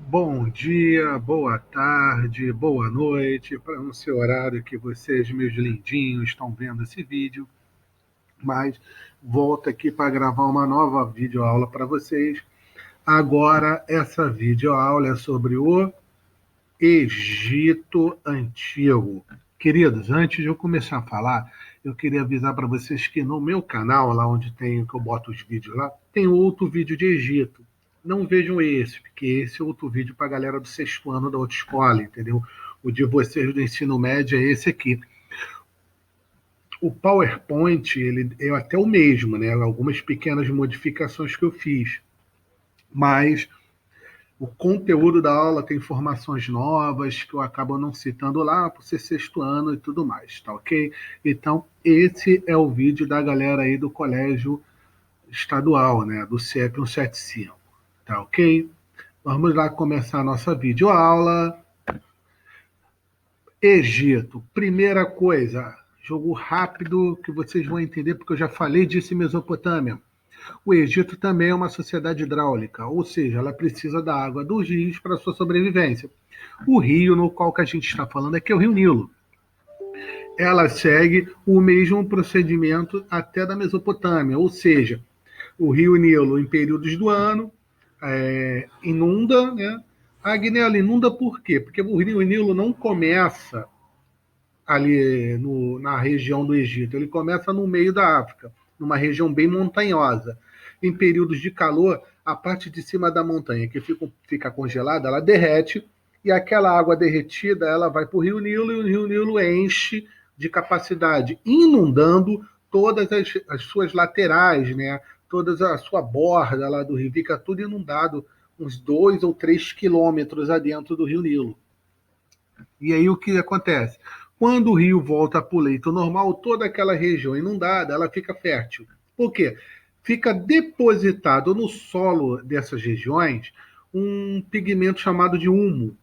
Bom dia, boa tarde, boa noite, para não ser horário que vocês, meus lindinhos, estão vendo esse vídeo, mas volto aqui para gravar uma nova videoaula para vocês. Agora, essa videoaula é sobre o Egito Antigo. Queridos, antes de eu começar a falar, eu queria avisar para vocês que no meu canal, lá onde tem que eu boto os vídeos lá, tem outro vídeo de Egito. Não vejam esse, porque esse é outro vídeo para a galera do sexto ano da autoescola, entendeu? O de vocês do ensino médio é esse aqui. O PowerPoint, ele é até o mesmo, né? Algumas pequenas modificações que eu fiz, mas o conteúdo da aula tem informações novas que eu acabo não citando lá por ser sexto ano e tudo mais, tá ok? Então, esse é o vídeo da galera aí do colégio estadual, né? Do CEP 175, tá ok? Vamos lá começar a nossa videoaula. Egito, primeira coisa, jogo rápido que vocês vão entender, porque eu já falei disso em Mesopotâmia. O Egito também é uma sociedade hidráulica, ou seja, ela precisa da água dos rios para sua sobrevivência. O rio no qual que a gente está falando aqui é o Rio Nilo. Ela segue o mesmo procedimento até da Mesopotâmia, ou seja, o Rio Nilo, em períodos do ano, inunda, né? A Guiné inunda por quê? Porque o Rio Nilo não começa ali na região do Egito, ele começa no meio da África, numa região bem montanhosa. Em períodos de calor, a parte de cima da montanha que fica congelada, ela derrete, e aquela água derretida ela vai para o Rio Nilo, e o Rio Nilo enche de capacidade, inundando todas as suas laterais, né? Toda a sua borda lá do rio, fica tudo inundado, uns 2 ou 3 quilômetros adentro do Rio Nilo. E aí o que acontece? Quando o rio volta para o leito normal, toda aquela região inundada ela fica fértil. Por quê? Fica depositado no solo dessas regiões um pigmento chamado de humo.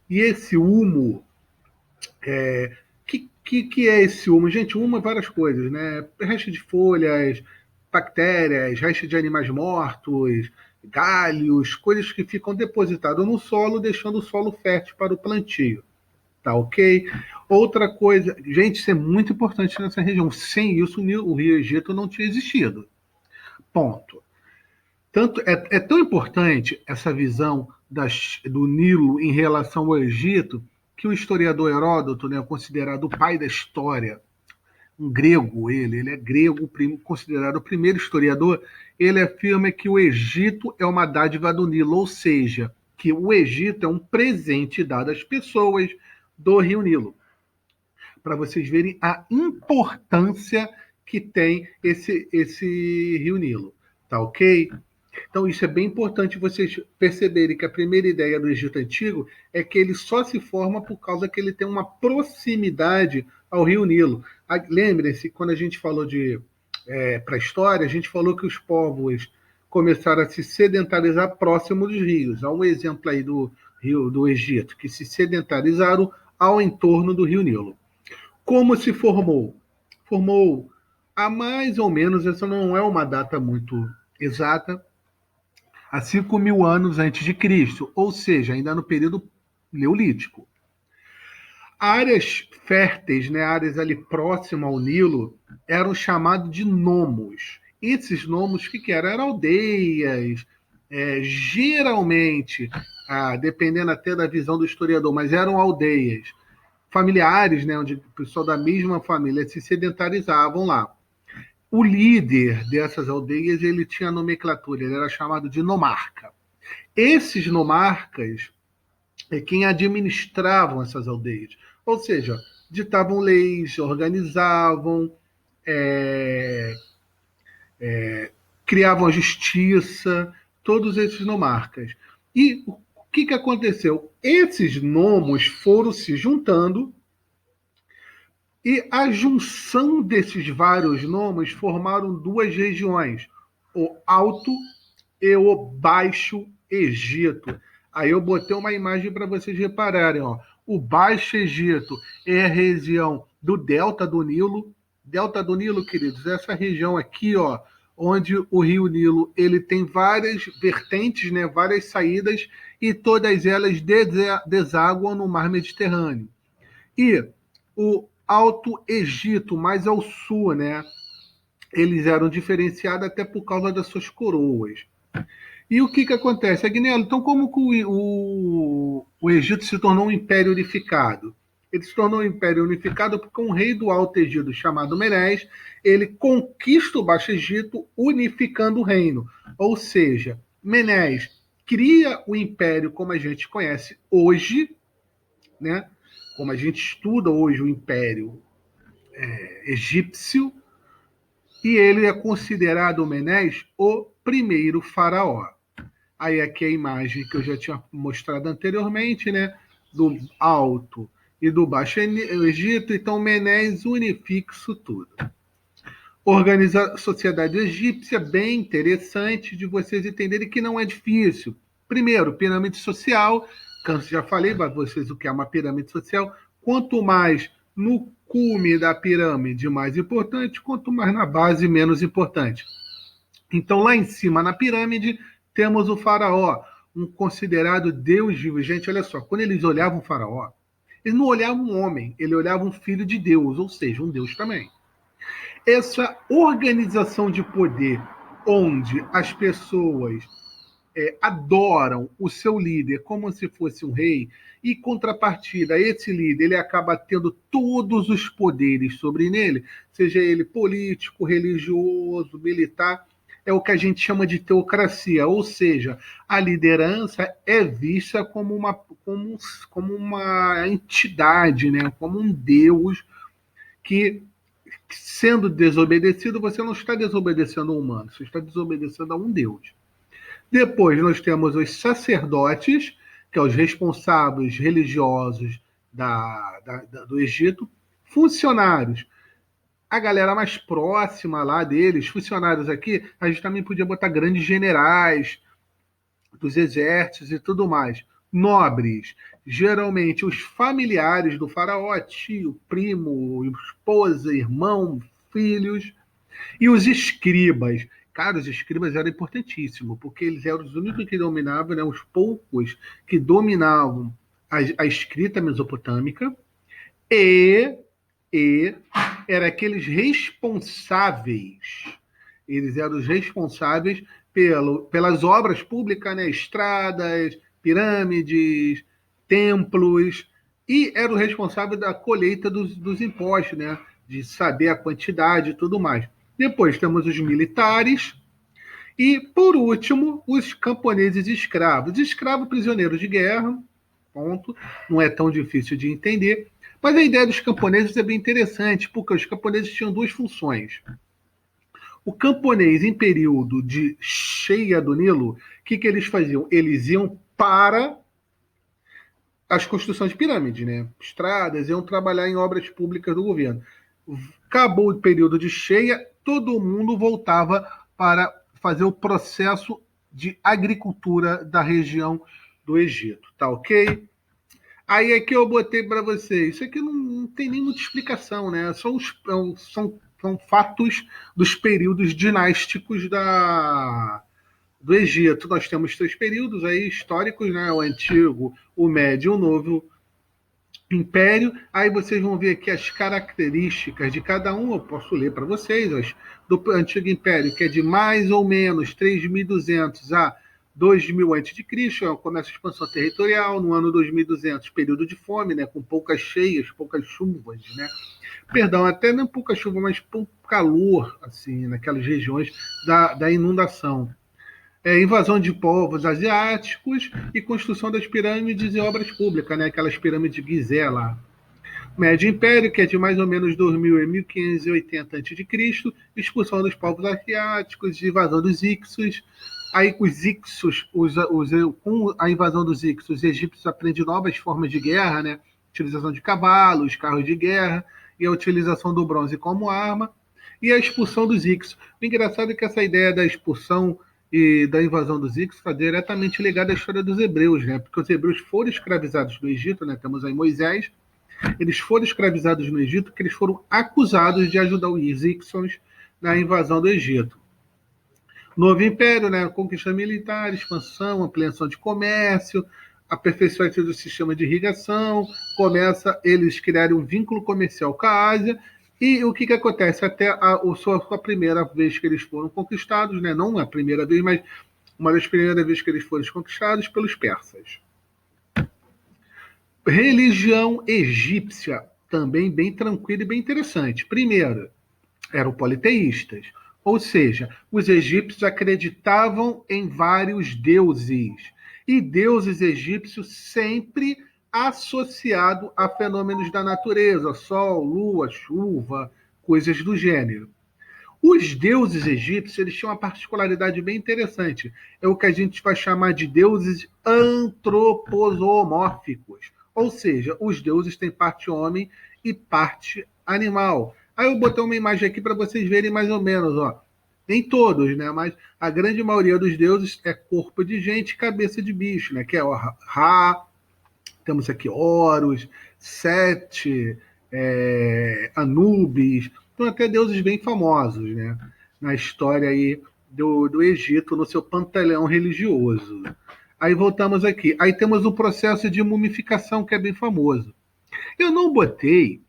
E esse humo, que é esse humo? Gente, humo é várias coisas, né? Resto de folhas, bactérias, resto de animais mortos, galhos, coisas que ficam depositadas no solo, deixando o solo fértil para o plantio. Tá ok? Outra coisa, gente, isso é muito importante nessa região. Sem isso, o Rio Egito não tinha existido. Ponto. Tanto é tão importante essa visão do Nilo em relação ao Egito que o historiador Heródoto, né, considerado o pai da história, um grego, ele é grego, considerado o primeiro historiador, ele afirma que o Egito é uma dádiva do Nilo, ou seja, que o Egito é um presente dado às pessoas do Rio Nilo, para vocês verem a importância que tem esse Rio Nilo, tá ok? Então isso é bem importante vocês perceberem que a primeira ideia do Egito Antigo é que ele só se forma por causa que ele tem uma proximidade ao Rio Nilo. Lembrem-se, quando a gente falou de pré-história, a gente falou que os povos começaram a se sedentarizar próximo dos rios. Há um exemplo aí do Rio do Egito, que se sedentarizaram ao entorno do Rio Nilo. Como se formou? Formou há mais ou menos, essa não é uma data muito exata, há 5.000 anos antes de Cristo, ou seja, ainda no período neolítico. Áreas férteis, né, áreas ali próximas ao Nilo, eram chamadas de nomos. Esses nomos, o que eram? Eram aldeias, geralmente, dependendo até da visão do historiador, mas eram aldeias familiares, né, onde o pessoal da mesma família se sedentarizavam lá. O líder dessas aldeias, ele tinha nomenclatura, ele era chamado de nomarca. Esses nomarcas é quem administravam essas aldeias, ou seja, ditavam leis, organizavam, é, criavam a justiça, todos esses nomarcas. E o que aconteceu? Esses nomos foram se juntando e a junção desses vários nomes formaram duas regiões, o Alto e o Baixo Egito. Aí eu botei uma imagem para vocês repararem. Ó. O Baixo Egito é a região do Delta do Nilo. Delta do Nilo, queridos, essa região aqui, ó, onde o rio Nilo ele tem várias vertentes, né, várias saídas, e todas elas desaguam no mar Mediterrâneo. E o Alto Egito, mais ao sul, né, eles eram diferenciados até por causa das suas coroas. E o que, que acontece, Agnello? Então, como que o Egito se tornou um império unificado? Ele se tornou um império unificado porque um rei do Alto Egito, chamado Menes, ele conquista o Baixo Egito, unificando o reino. Ou seja, Menes cria o império como a gente conhece hoje, né? Como a gente estuda hoje o império egípcio, e ele é considerado, Menes, o primeiro faraó. Aí aqui a imagem que eu já tinha mostrado anteriormente, né? Do Alto e do Baixo Egito. Então, Menes unifica isso tudo. Organiza a sociedade egípcia, bem interessante de vocês entenderem que não é difícil. Primeiro, pirâmide social. Já falei para vocês o que é uma pirâmide social. Quanto mais no cume da pirâmide, mais importante. Quanto mais na base, menos importante. Então, lá em cima, na pirâmide, temos o faraó, um considerado Deus vivo. Gente, olha só, quando eles olhavam o faraó, eles não olhavam um homem, ele olhava um filho de Deus, ou seja, um Deus também. Essa organização de poder, onde as pessoas adoram o seu líder como se fosse um rei, e contrapartida, esse líder ele acaba tendo todos os poderes sobre ele, seja ele político, religioso, militar, é o que a gente chama de teocracia, ou seja, a liderança é vista como uma entidade, né? Como um Deus que, sendo desobedecido, você não está desobedecendo um humano, você está desobedecendo a um Deus. Depois nós temos os sacerdotes, que são os responsáveis religiosos do Egito, funcionários, a galera mais próxima lá deles, funcionários aqui, a gente também podia botar grandes generais dos exércitos e tudo mais. Nobres, geralmente os familiares do faraó, tio, primo, esposa, irmão, filhos, e os escribas. Cara, os escribas eram importantíssimos, porque eles eram os únicos que dominavam, né, os poucos que dominavam a escrita mesopotâmica, e era aqueles responsáveis, eles eram os responsáveis pelas obras públicas, né, estradas, pirâmides, templos, e era o responsável da colheita dos impostos, né, de saber a quantidade e tudo mais. Depois temos os militares e, por último, os camponeses escravos. Escravos prisioneiros de guerra, ponto. Não é tão difícil de entender. Mas a ideia dos camponeses é bem interessante, porque os camponeses tinham duas funções. O camponês, em período de cheia do Nilo, o que eles faziam? Eles iam para as construções de pirâmides, né? Estradas, iam trabalhar em obras públicas do governo. Acabou o período de cheia, todo mundo voltava para fazer o processo de agricultura da região do Egito, tá ok? Aí é que eu botei para vocês. Isso aqui não tem nem muita explicação, né? São fatos dos períodos dinásticos do Egito. Nós temos três períodos aí históricos, né? O Antigo, o Médio e o Novo Império. Aí vocês vão ver aqui as características de cada um. Eu posso ler para vocês. Do Antigo Império, que é de mais ou menos 3.200 a 2.000 a.C., começa a expansão territorial. No ano 2.200, período de fome, né, com poucas cheias, poucas chuvas, né? Perdão, até não pouca chuva, mas pouco calor, assim, naquelas regiões da inundação. Invasão de povos asiáticos e construção das pirâmides e obras públicas, né? Aquelas pirâmides de Gizé lá. Médio Império, que é de mais ou menos 2.000 a 1.580 a.C., expulsão dos povos asiáticos, invasão dos Ixos. Aí os Ixos, com a invasão dos Ixos, os egípcios aprendem novas formas de guerra, né? Utilização de cavalos, carros de guerra e a utilização do bronze como arma. E a expulsão dos Ixos. O engraçado é que essa ideia da expulsão e da invasão dos Ixos está diretamente ligada à história dos hebreus, né? Porque os hebreus foram escravizados no Egito, né? Temos aí Moisés. Eles foram escravizados no Egito porque eles foram acusados de ajudar os Ixos na invasão do Egito. Novo império, né? Conquista militar, expansão, ampliação de comércio, aperfeiçoamento do sistema de irrigação, começa eles criarem um vínculo comercial com a Ásia, e o que acontece? Até a primeira vez que eles foram conquistados, né? Não a primeira vez, mas uma das primeiras vezes que eles foram conquistados pelos persas. Religião egípcia, também bem tranquila e bem interessante. Primeiro, eram politeístas, ou seja, os egípcios acreditavam em vários deuses, e deuses egípcios sempre associado a fenômenos da natureza, sol, lua, chuva, coisas do gênero. Os deuses egípcios eles tinham uma particularidade bem interessante. É o que a gente vai chamar de deuses antroposomórficos. Ou seja, os deuses têm parte homem e parte animal. Aí eu botei uma imagem aqui para vocês verem mais ou menos, ó. Nem todos, né? Mas a grande maioria dos deuses é corpo de gente e cabeça de bicho, né? Que é o Ra, temos aqui Horus, Sete, Anubis, então até deuses bem famosos, né? Na história aí do Egito, no seu panteão religioso. Aí voltamos aqui. Aí temos o processo de mumificação, que é bem famoso. Eu não botei,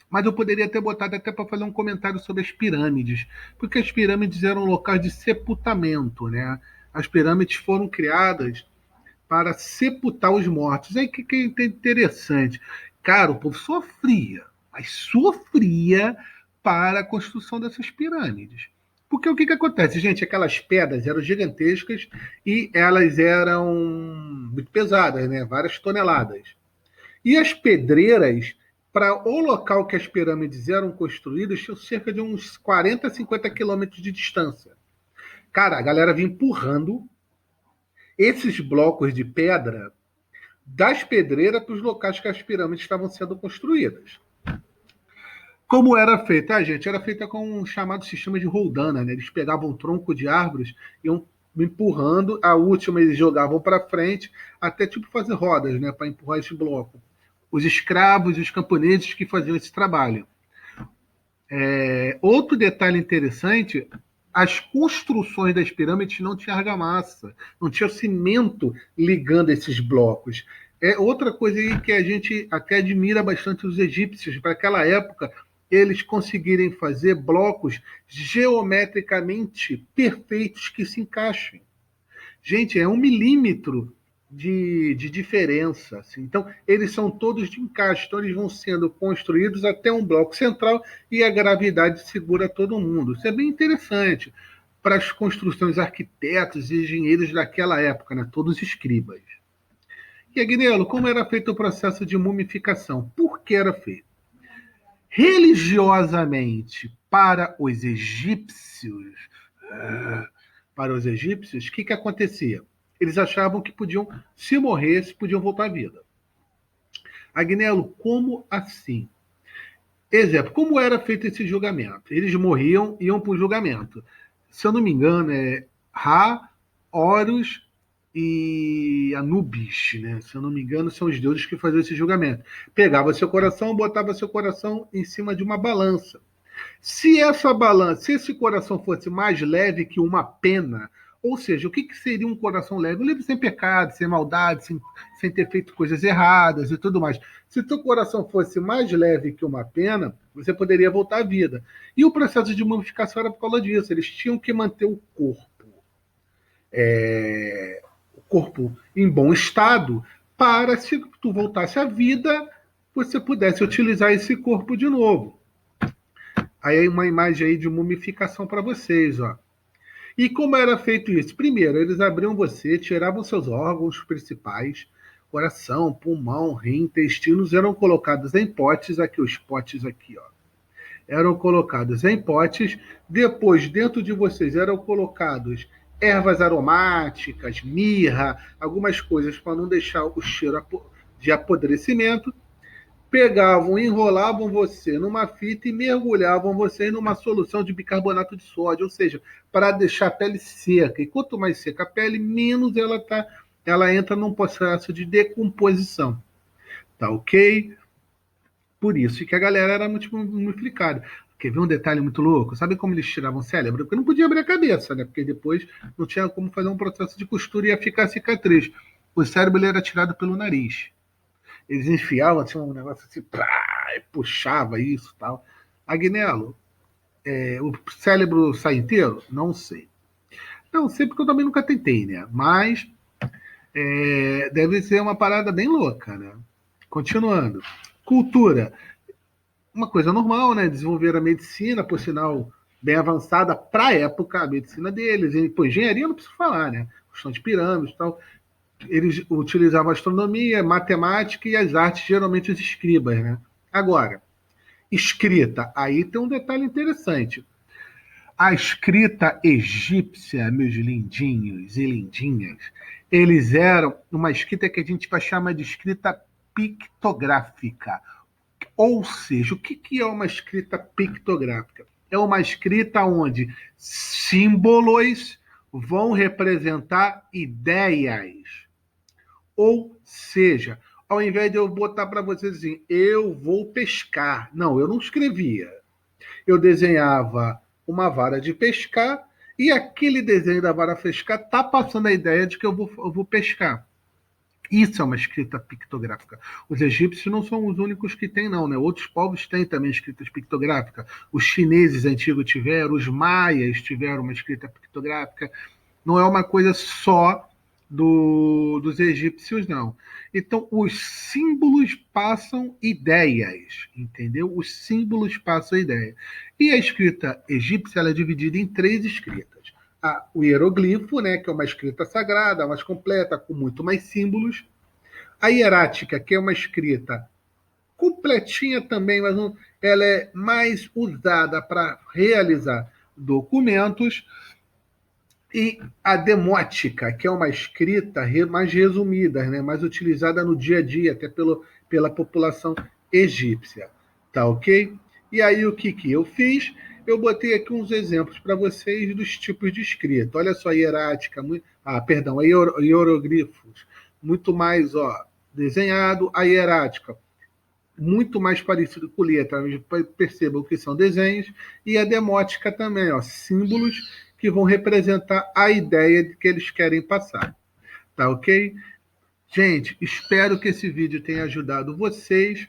mas eu poderia ter botado até para fazer um comentário sobre as pirâmides, porque as pirâmides eram locais de sepultamento, né? As pirâmides foram criadas para sepultar os mortos. Aí que é interessante. Cara, o povo sofria, mas sofria para a construção dessas pirâmides. Porque o que acontece, gente? Aquelas pedras eram gigantescas e elas eram muito pesadas, né? Várias toneladas. E as pedreiras, para o local que as pirâmides eram construídas, tinham cerca de uns 40, 50 quilômetros de distância. Cara, a galera vinha empurrando esses blocos de pedra das pedreiras para os locais que as pirâmides estavam sendo construídas. Como era feita? Gente, era feita com um chamado sistema de roldana, né? Eles pegavam um tronco de árvores e iam empurrando, a última eles jogavam para frente, até tipo fazer rodas, né? Para empurrar esse bloco. Os escravos e os camponeses que faziam esse trabalho. Outro detalhe interessante, as construções das pirâmides não tinham argamassa, não tinha cimento ligando esses blocos. É outra coisa aí que a gente até admira bastante os egípcios, para aquela época, eles conseguirem fazer blocos geometricamente perfeitos que se encaixem. Gente, é 1 milímetro de diferença. Assim. Então, eles são todos de encaixe. Então, eles vão sendo construídos até um bloco central e a gravidade segura todo mundo. Isso é bem interessante para as construções arquitetos e engenheiros daquela época, né? Todos escribas. E, Agnello, como era feito o processo de mumificação? Por que era feito? Religiosamente, para os egípcios, o que acontecia? Eles achavam que podiam, se morresse, podiam voltar à vida. Agnello, como assim? Exemplo, como era feito esse julgamento? Eles morriam, iam para o julgamento. Se eu não me engano, Ra, Horus e Anubis, né? Se eu não me engano, são os deuses que faziam esse julgamento. Pegava seu coração, botava seu coração em cima de uma balança. Se essa balança, se esse coração fosse mais leve que uma pena, ou seja, o que seria um coração leve? Um livre sem pecado, sem maldade, sem ter feito coisas erradas e tudo mais. Se teu coração fosse mais leve que uma pena, você poderia voltar à vida. E o processo de mumificação era por causa disso. Eles tinham que manter o corpo em bom estado para, se tu voltasse à vida, você pudesse utilizar esse corpo de novo. Aí uma imagem aí de mumificação para vocês, ó. E como era feito isso? Primeiro, eles abriam você, tiravam seus órgãos principais, coração, pulmão, rim, intestinos, eram colocados em potes, aqui os potes aqui, ó. Eram colocados em potes, depois dentro de vocês eram colocados ervas aromáticas, mirra, algumas coisas para não deixar o cheiro de apodrecimento. Pegavam, enrolavam você numa fita e mergulhavam você numa solução de bicarbonato de sódio, ou seja, para deixar a pele seca. E quanto mais seca a pele, menos ela entra num processo de decomposição. Tá ok? Por isso que a galera era muito mumificada. Quer ver um detalhe muito louco? Sabe como eles tiravam o cérebro? Porque não podia abrir a cabeça, né? Porque depois não tinha como fazer um processo de costura e ia ficar cicatriz. O cérebro ele era tirado pelo nariz. Eles enfiavam assim, um negócio assim, pá, e puxava isso e tal. Agnello, o cérebro sai inteiro? Não sei. Não sei porque eu também nunca tentei, né? Mas deve ser uma parada bem louca, né? Continuando. Cultura. Uma coisa normal, né? Desenvolver a medicina, por sinal, bem avançada para a época, a medicina deles. E, pô, engenharia não preciso falar, né? Questão de pirâmides e tal. Eles utilizavam a astronomia, matemática e as artes, geralmente os escribas, né? Agora, escrita. Aí tem um detalhe interessante. A escrita egípcia, meus lindinhos e lindinhas, eles eram uma escrita que a gente vai chamar de escrita pictográfica. Ou seja, o que é uma escrita pictográfica? É uma escrita onde símbolos vão representar ideias. Ou seja, ao invés de eu botar para vocês assim, eu vou pescar. Não, eu não escrevia. Eu desenhava uma vara de pescar e aquele desenho da vara pescar está passando a ideia de que eu vou pescar. Isso é uma escrita pictográfica. Os egípcios não são os únicos que têm, não, né? Outros povos têm também escritas pictográficas. Os chineses antigos tiveram, os maias tiveram uma escrita pictográfica. Não é uma coisa só dos egípcios, não. Então, os símbolos passam ideias, entendeu? Os símbolos passam ideias. E a escrita egípcia ela é dividida em três escritas. O hieroglifo, né, que é uma escrita sagrada, mais completa, com muito mais símbolos. A hierática, que é uma escrita completinha também, mas ela é mais usada para realizar documentos. E a demótica, que é uma escrita mais resumida, né, mais utilizada no dia a dia, até pela população egípcia. Tá ok? E aí o que eu fiz? Eu botei aqui uns exemplos para vocês dos tipos de escrita. Olha só, hierática, perdão, hieroglifos, muito mais desenhado. A hierática, muito mais parecido com letra, percebam que são desenhos, e a demótica também, símbolos que vão representar a ideia de que eles querem passar. Tá ok? Gente, espero que esse vídeo tenha ajudado vocês.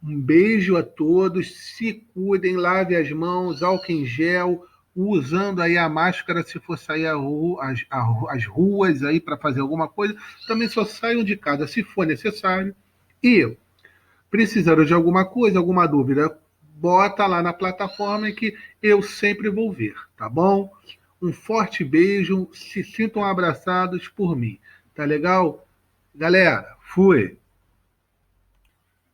Um beijo a todos, se cuidem, lave as mãos, álcool em gel, usando aí a máscara se for sair as ruas aí para fazer alguma coisa. Também só saiam de casa se for necessário. E precisaram de alguma coisa, alguma dúvida, bota lá na plataforma que eu sempre vou ver, tá bom? Um forte beijo, se sintam abraçados por mim, tá legal? Galera, fui!